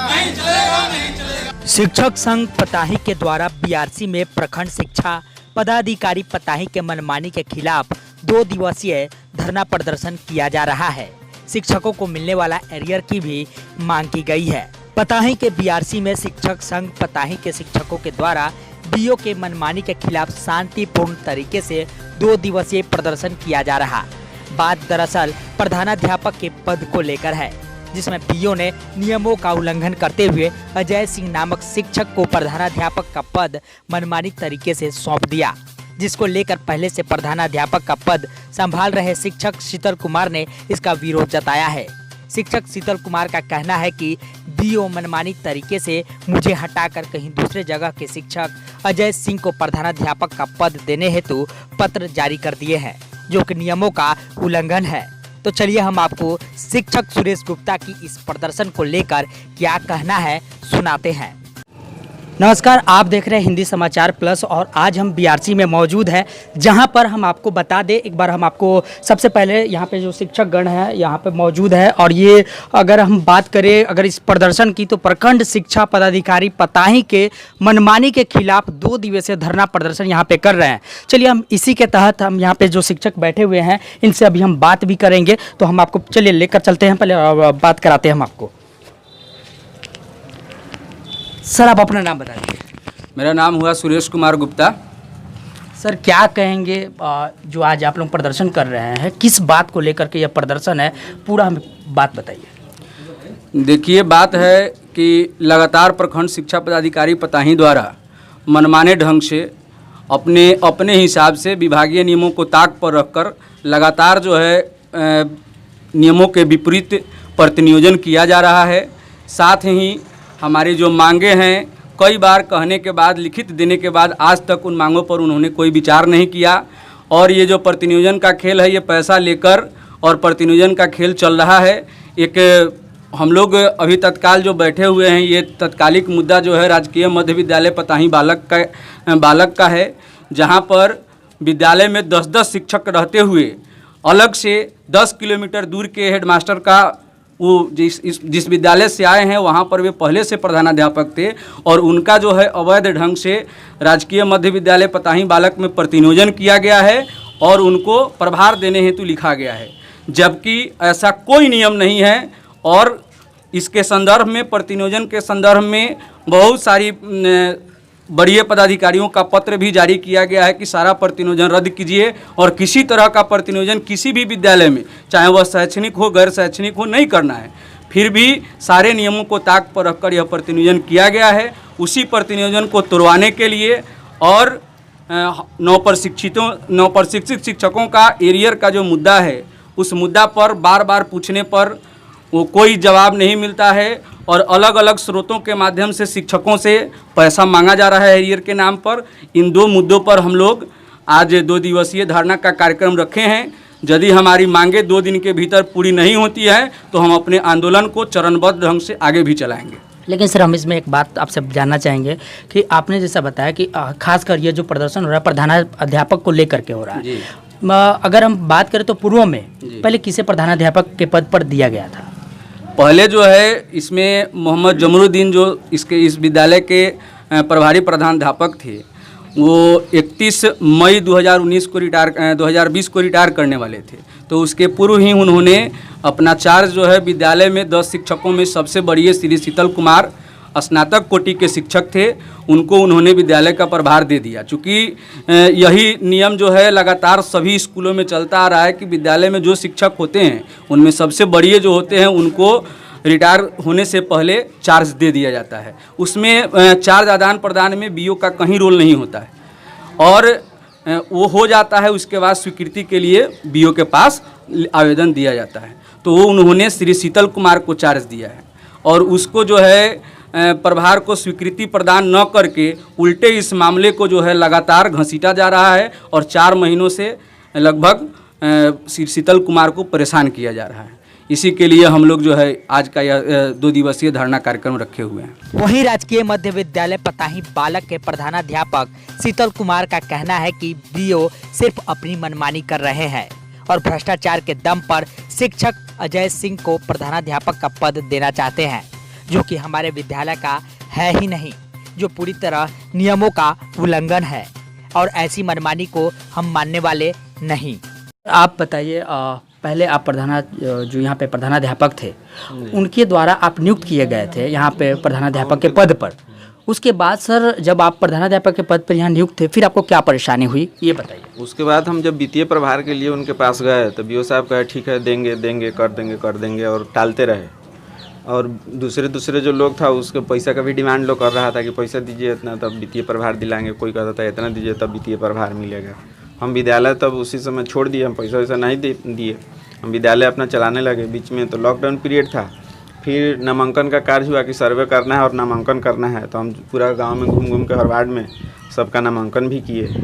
नहीं चलेगा, नहीं चलेगा। शिक्षक संघ पताही के द्वारा बीआरसी में प्रखंड शिक्षा पदाधिकारी पताही के मनमानी के खिलाफ 2 दिवसीय धरना प्रदर्शन किया जा रहा है। शिक्षकों को मिलने वाला एरियर की भी मांग की गई है। पताही के बीआरसी में शिक्षक संघ पताही के शिक्षकों के द्वारा बीओ के मनमानी के खिलाफ शांतिपूर्ण तरीके से 2 दिवसीय प्रदर्शन किया जा रहा। बात दरअसल प्रधानाध्यापक के पद को लेकर है, जिसमें बीओ ने नियमों का उल्लंघन करते हुए अजय सिंह नामक शिक्षक को प्रधानाध्यापक का पद मनमानी तरीके से सौंप दिया, जिसको लेकर पहले से प्रधानाध्यापक का पद संभाल रहे शिक्षक शीतल कुमार ने इसका विरोध जताया है। शिक्षक शीतल कुमार का कहना है कि बीओ मनमानी तरीके से मुझे हटाकर कहीं दूसरे जगह के शिक्षक अजय सिंह को प्रधानाध्यापक का पद देने हेतु पत्र जारी कर दिए हैं, जो कि नियमों का उल्लंघन है। तो चलिए हम आपको शिक्षक सुरेश गुप्ता की इस प्रदर्शन को लेकर क्या कहना है सुनाते हैं। नमस्कार, आप देख रहे हैं हिंदी समाचार प्लस और आज हम बीआरसी में मौजूद हैं, जहां पर हम आपको बता दें, एक बार हम आपको सबसे पहले यहां पे जो शिक्षक गण है यहां पे मौजूद है। और ये अगर हम बात करें अगर इस प्रदर्शन की, तो प्रखंड शिक्षा पदाधिकारी पताही के मनमानी के खिलाफ 2 दिवसीय धरना प्रदर्शन यहाँ पे कर रहे हैं। चलिए हम इसी के तहत हम यहाँ पे जो शिक्षक बैठे हुए हैं इनसे अभी हम बात भी करेंगे, तो हम आपको चलिए लेकर चलते हैं, पहले बात कराते हैं हम आपको। सर आप अपना नाम बता दीजिए। मेरा नाम हुआ सुरेश कुमार गुप्ता। सर क्या कहेंगे जो आज आप लोग प्रदर्शन कर रहे हैं, किस बात को लेकर के यह प्रदर्शन है, पूरा हमें बात बताइए। देखिए, बात है कि लगातार प्रखंड शिक्षा पदाधिकारी पताही द्वारा मनमाने ढंग से अपने हिसाब से विभागीय नियमों को ताक पर रखकर लगातार जो है नियमों के विपरीत प्रतिनियोजन किया जा रहा है। साथ ही हमारी जो मांगे हैं, कई बार कहने के बाद, लिखित देने के बाद आज तक उन मांगों पर उन्होंने कोई विचार नहीं किया। और ये जो प्रतिनियोजन का खेल है, ये पैसा लेकर और प्रतिनियोजन का खेल चल रहा है। एक हम लोग अभी तत्काल जो बैठे हुए हैं, ये तत्कालिक मुद्दा जो है राजकीय मध्य विद्यालय पताही बालक का है, जहाँ पर विद्यालय में 10-10 शिक्षक रहते हुए अलग से 10 किलोमीटर दूर के हेडमास्टर का वो जिस विद्यालय से आए हैं वहाँ पर वे पहले से प्रधानाध्यापक थे और उनका जो है अवैध ढंग से राजकीय मध्य विद्यालय पताही बालक में प्रतिनियोजन किया गया है और उनको प्रभार देने हेतु लिखा गया है, जबकि ऐसा कोई नियम नहीं है। और इसके संदर्भ में, प्रतिनियोजन के संदर्भ में बहुत सारी वरीय पदाधिकारियों का पत्र भी जारी किया गया है कि सारा प्रतिनियोजन रद्द कीजिए और किसी तरह का प्रतिनियोजन किसी भी विद्यालय में, चाहे वह शैक्षणिक हो गैर शैक्षणिक हो, नहीं करना है। फिर भी सारे नियमों को ताक पर रखकर यह प्रतिनियोजन किया गया है। उसी प्रतिनियोजन को तोड़वाने के लिए और नवप्रशिक्षित शिक्षकों का एरियर का जो मुद्दा है, उस मुद्दा पर बार बार पूछने पर वो कोई जवाब नहीं मिलता है और अलग अलग स्रोतों के माध्यम से शिक्षकों से पैसा मांगा जा रहा है एरियर के नाम पर। इन 2 मुद्दों पर हम लोग आज 2 दिवसीय धरना का कार्यक्रम रखे हैं। यदि हमारी मांगे 2 दिन के भीतर पूरी नहीं होती है तो हम अपने आंदोलन को चरणबद्ध ढंग से आगे भी चलाएंगे। लेकिन सर हम इसमें एक बात आपसे जानना चाहेंगे कि आपने जैसा बताया कि खासकर ये जो प्रदर्शन हो रहा है प्रधानाध्यापक को लेकर के हो रहा है, अगर हम बात करें तो पूर्व में पहले किसे प्रधानाध्यापक के पद पर दिया गया था? पहले जो है इसमें मोहम्मद जमरुद्दीन जो इस विद्यालय के प्रभारी प्रधानाध्यापक थे, वो 31 मई 2020 को रिटायर करने वाले थे। तो उसके पूर्व ही उन्होंने अपना चार्ज जो है विद्यालय में 10 शिक्षकों में सबसे बड़ी श्री शीतल कुमार स्नातक कोटि के शिक्षक थे, उनको उन्होंने विद्यालय का प्रभार दे दिया। चूँकि यही नियम जो है लगातार सभी स्कूलों में चलता आ रहा है कि विद्यालय में जो शिक्षक होते हैं उनमें सबसे बड़े जो होते हैं उनको रिटायर होने से पहले चार्ज दे दिया जाता है। उसमें चार्ज आदान प्रदान में बीओ का कहीं रोल नहीं होता है और वो हो जाता है, उसके बाद स्वीकृति के लिए बीओ के पास आवेदन दिया जाता है। तो वो उन्होंने श्री शीतल कुमार को चार्ज दिया है और उसको जो है प्रभार को स्वीकृति प्रदान न करके उल्टे इस मामले को जो है लगातार घसीटा जा रहा है और 4 महीनों से लगभग शीतल कुमार को परेशान किया जा रहा है। इसी के लिए हम लोग जो है आज का यह 2 दिवसीय धरना कार्यक्रम रखे हुए हैं। वहीं राजकीय मध्य विद्यालय पताही बालक के प्रधानाध्यापक शीतल कुमार का कहना है कि बीओ सिर्फ अपनी मनमानी कर रहे हैं और भ्रष्टाचार के दम पर शिक्षक अजय सिंह को प्रधानाध्यापक का पद देना चाहते हैं, जो कि हमारे विद्यालय का है ही नहीं, जो पूरी तरह नियमों का उल्लंघन है और ऐसी मनमानी को हम मानने वाले नहीं। आप बताइए, पहले आप जो यहाँ पे प्रधानाध्यापक थे, उनके द्वारा आप नियुक्त किए गए थे यहाँ पे प्रधानाध्यापक के पद पर। उसके बाद सर, जब आप प्रधानाध्यापक के पद पर यहाँ नियुक्त थे, फिर आपको क्या परेशानी हुई, ये बताइए। उसके बाद हम जब वित्तीय प्रभार के लिए उनके पास गए तो बीओ साहब कहे ठीक है देंगे देंगे कर देंगे और टालते रहे। और दूसरे जो लोग था उसके पैसा का भी डिमांड लोग कर रहा था कि पैसा दीजिए इतना तब वित्तीय प्रभार दिलाएंगे, कोई कहता था इतना दीजिए तब वित्तीय प्रभार मिलेगा। हम विद्यालय तब उसी समय छोड़ दिए, हम पैसा वैसा नहीं दिए, हम विद्यालय अपना चलाने लगे। बीच में तो लॉकडाउन पीरियड था, फिर नामांकन का कार्य हुआ कि सर्वे करना है और नामांकन करना है, तो हम पूरा गांव में घूम के हर वार्ड में सबका नामांकन भी किए।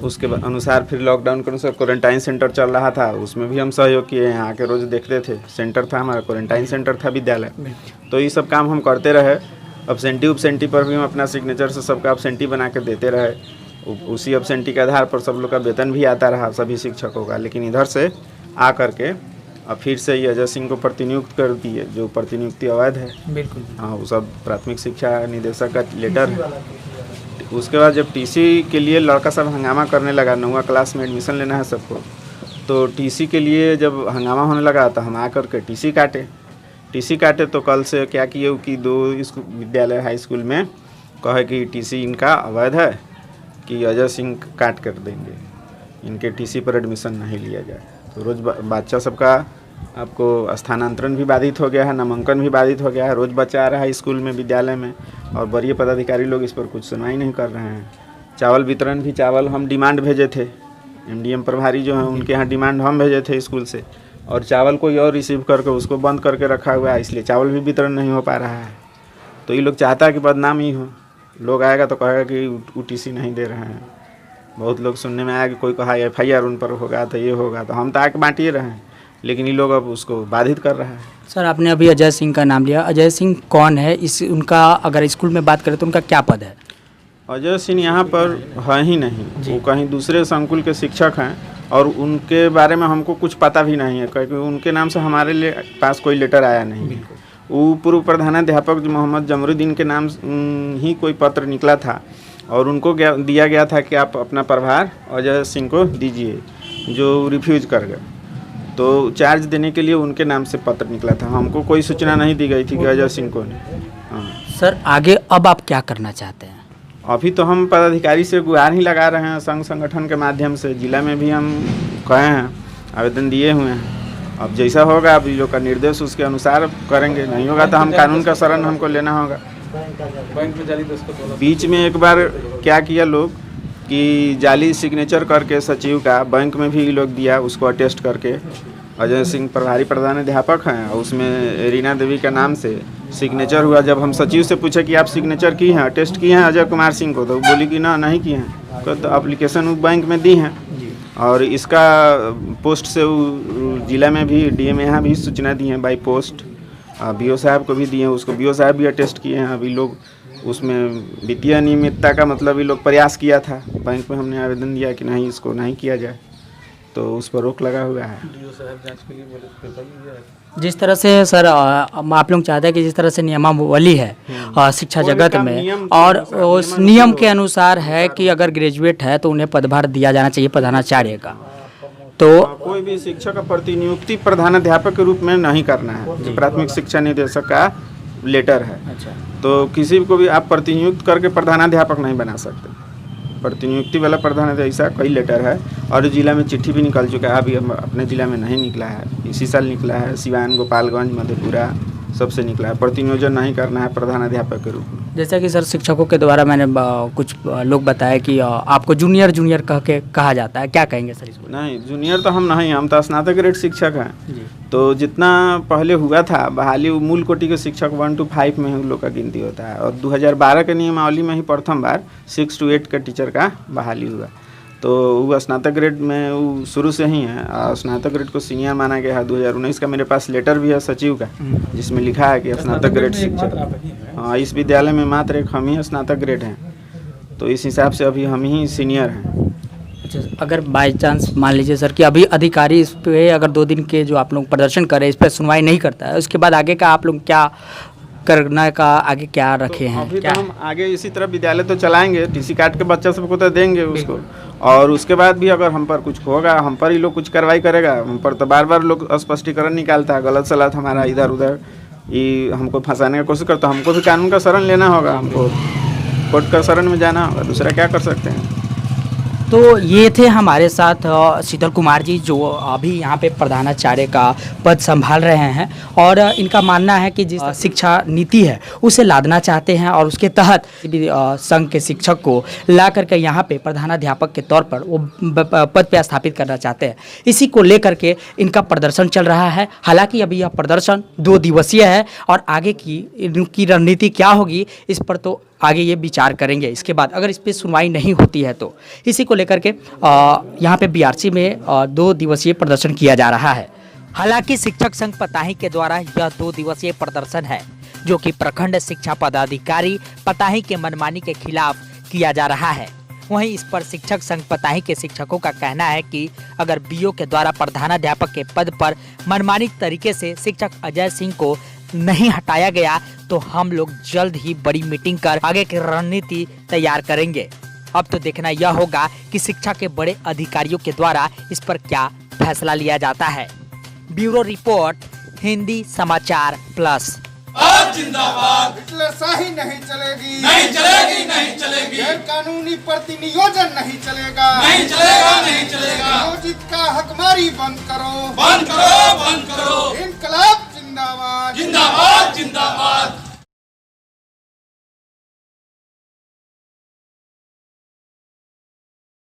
उसके अनुसार फिर लॉकडाउन के अनुसार क्वारंटाइन सेंटर चल रहा था, उसमें भी हम सहयोग किए, यहाँ आके रोज़ देखते थे। सेंटर था हमारा, क्वारंटाइन सेंटर था विद्यालय, तो ये सब काम हम करते रहे। अब्सेंटी पर भी हम अपना सिग्नेचर से सबका अब्सेंटी बना के देते रहे। उसी अब्सेंटी के आधार पर सब लोग का वेतन भी आता रहा, सभी शिक्षकों का। लेकिन इधर से आ करके अब फिर से ये अजय सिंह को प्रतिनियुक्त कर दिए, जो प्रतिनियुक्ति अवैध है। बिल्कुल। हाँ, वो सब प्राथमिक शिक्षा निदेशक का लेटर है। उसके बाद जब टीसी के लिए लड़का सब हंगामा करने लगा, 9वीं क्लास में एडमिशन लेना है सबको, तो टीसी के लिए जब हंगामा होने लगा तो हम आकर के टीसी काटे। तो कल से क्या किए कि 2 विद्यालय हाई स्कूल में कहे कि टीसी इनका अवैध है, कि अजय सिंह काट कर देंगे, इनके टीसी पर एडमिशन नहीं लिया जाए। तो रोज़ बच्चा सबका आपको स्थानांतरण भी बाधित हो गया है, नामांकन भी बाधित हो गया है। रोज़ बच्चा आ रहा है स्कूल में, विद्यालय में, और वरीय पदाधिकारी लोग इस पर कुछ सुनवाई नहीं कर रहे हैं। चावल वितरण भी, चावल हम डिमांड भेजे थे, एमडीएम प्रभारी जो हैं उनके यहाँ डिमांड हम भेजे थे स्कूल से, और चावल कोई और रिसीव करके उसको बंद करके रखा हुआ है, इसलिए चावल भी वितरण नहीं हो पा रहा है। तो ये लोग चाहता है कि बदनामी हो, लोग आएगा तो कहेगा कि UTC नहीं दे रहे हैं। बहुत लोग सुनने में आया कि कोई कहा FIR उन पर होगा तो ये होगा, तो हम तो आके बांटिए रहे हैं, लेकिन ये लोग अब उसको बाधित कर रहा है। सर, आपने अभी अजय सिंह का नाम लिया, अजय सिंह कौन है? उनका अगर स्कूल में बात करें तो उनका क्या पद है? अजय सिंह यहाँ पर है ही नहीं, वो कहीं दूसरे संकुल के शिक्षक हैं और उनके बारे में हमको कुछ पता भी नहीं है, क्योंकि उनके नाम से हमारे पास कोई लेटर आया नहीं है। वो पूर्व प्रधानाध्यापक मोहम्मद जमरुद्दीन के नाम ही कोई पत्र निकला था और उनको दिया गया था कि आप अपना प्रभार अजय सिंह को दीजिए, जो रिफ्यूज़ कर गए। तो चार्ज देने के लिए उनके नाम से पत्र निकला था, हमको कोई सूचना नहीं दी गई थी कि अजय सिंह को नहीं। हाँ सर, आगे अब आप क्या करना चाहते हैं? अभी तो हम पदाधिकारी से गुहार ही लगा रहे हैं, संघ संगठन के माध्यम से। जिला में भी हम कहे हैं, आवेदन दिए हुए हैं। अब जैसा होगा, अब लोग का निर्देश उसके अनुसार करेंगे, नहीं होगा तो हम कानून का शरण हमको लेना होगा। बीच में एक बार क्या किया लोग कि जाली सिग्नेचर करके सचिव का बैंक में भी लोग दिया, उसको अटेस्ट करके। अजय सिंह प्रभारी प्रधानाध्यापक हैं और उसमें रीना देवी का नाम से सिग्नेचर हुआ। जब हम सचिव से पूछे कि आप सिग्नेचर की हैं, अटेस्ट किए हैं अजय कुमार सिंह को, तो बोली कि ना नहीं किए हैं। तो एप्लीकेशन बैंक में दी हैं और इसका पोस्ट से जिला में भी DM यहाँ भी सूचना दी है बाई पोस्ट, BO साहब को भी दिए हैं, उसको BO साहब भी अटेस्ट किए हैं। अभी लोग उसमें वित्तीय अनियमितता का मतलब ये लोग प्रयास किया था, बैंक में हमने आवेदन दिया कि नहीं इसको नहीं किया जाए, तो उस पर रोक लगा हुआ है। जिस तरह से सर आप लोग चाहते हैं कि जिस तरह से नियमावली है शिक्षा जगत में, और उस नियम के अनुसार है कि अगर ग्रेजुएट है तो उन्हें पदभार दिया जाना चाहिए प्रधानाचार्य का, तो कोई भी शिक्षक का प्रतिनियुक्ति प्रधानाध्यापक के रूप में नहीं करना है, जो प्राथमिक शिक्षा निदेशक का लेटर है। अच्छा, तो किसी को भी आप प्रतिनियुक्त करके प्रधानाध्यापक नहीं बना सकते। प्रतिनियुक्ति वाला प्रधानाध्यापक ऐसा कई लेटर है, और जिला में चिट्ठी भी निकल चुका है। अभी अपने ज़िला में नहीं निकला है, इसी साल निकला है। सिवान, गोपालगंज, मधेपुरा सबसे निकला है। प्रतिनियोजन नहीं करना है प्रधानाध्यापक के रूप में। जैसा कि सर शिक्षकों के द्वारा मैंने कुछ लोग बताया कि आपको जूनियर कह के कहा जाता है, क्या कहेंगे सर इसको? नहीं, जूनियर तो हम नहीं, हम तो स्नातक ग्रेड शिक्षक हैं। तो जितना पहले हुआ था बहाली, मूल कोटि के शिक्षक 1 to 5 में उन लोग का गिनती होता है, और 2012 के नियमावली में ही प्रथम बार 6 to 8 के टीचर का बहाली हुआ। तो वो स्नातक ग्रेड में वो शुरू से ही है, स्नातक ग्रेड को सीनियर माना गया है। 2019 का मेरे पास लेटर भी है सचिव का, जिसमें लिखा है कि स्नातक ग्रेड शिक्षक। हाँ, इस विद्यालय में मात्र एक हम ही स्नातक ग्रेड हैं, तो इस हिसाब से अभी हम ही सीनियर हैं। अच्छा, अगर बाय चांस मान लीजिए सर कि अभी अधिकारी इस पे अगर 2 दिन के जो आप लोग प्रदर्शन करें इस पर सुनवाई नहीं करता है, उसके बाद आगे का आप लोग क्या करने का आगे क्या रखे हैं? अभी क्या तो हम आगे इसी तरह विद्यालय तो चलाएंगे, टीसी काट के बच्चा सबको तो देंगे उसको, और उसके बाद भी अगर हम पर कुछ होगा, हम पर ही लोग कुछ कार्रवाई करेगा। हम पर तो बार बार लोग स्पष्टीकरण निकालता है, गलत सलत हमारा इधर उधर, ये हमको फंसाने की कोशिश करता है। हमको भी कानून का शरण लेना होगा, हमको कोर्ट का शरण में जाना होगा, दूसरा क्या कर सकते हैं। तो ये थे हमारे साथ शीतल कुमार जी, जो अभी यहाँ पे प्रधानाचार्य का पद संभाल रहे हैं, और इनका मानना है कि जिस शिक्षा नीति है उसे लादना चाहते हैं, और उसके तहत संघ के शिक्षक को ला करके यहाँ पे प्रधानाध्यापक के तौर पर वो पद पे स्थापित करना चाहते हैं। इसी को लेकर के इनका प्रदर्शन चल रहा है। हालांकि अभी यह प्रदर्शन 2 दिवसीय है, और आगे की इनकी रणनीति क्या होगी इस पर तो आगे ये विचार करेंगे। इसके बाद अगर इस पर सुनवाई नहीं होती है तो इसी को लेकर के यहाँ पे बीआरसी में 2 दिवसीय प्रदर्शन किया जा रहा है। हालांकि शिक्षक संघ पताही के द्वारा यह 2 दिवसीय प्रदर्शन है, जो कि प्रखंड शिक्षा पदाधिकारी पताही के मनमानी के खिलाफ किया जा रहा है। वहीं इस पर शिक्षक संघ पताही के शिक्षकों का कहना है कि अगर बीओ के द्वारा प्रधानाध्यापक के पद पर मनमानी तरीके से शिक्षक अजय सिंह को नहीं हटाया गया तो हम लोग जल्द ही बड़ी मीटिंग कर आगे की रणनीति तैयार करेंगे। अब तो देखना यह होगा कि शिक्षा के बड़े अधिकारियों के द्वारा इस पर क्या फैसला लिया जाता है। ब्यूरो रिपोर्ट, हिंदी समाचार प्लस। आज जिंदाबाद, हिटलरशाही नहीं चलेगी, नहीं चलेगी, नहीं चलेगी, गैर कानूनी प्रतिनियोजन नहीं चलेगा, नहीं चलेगा, नहीं चलेगा, नियोजित का हकमारी बंद करो, बंद करो, बंद करो, इनकलाब जिंदाबाद, जिंदाबाद, जिंदाबाद।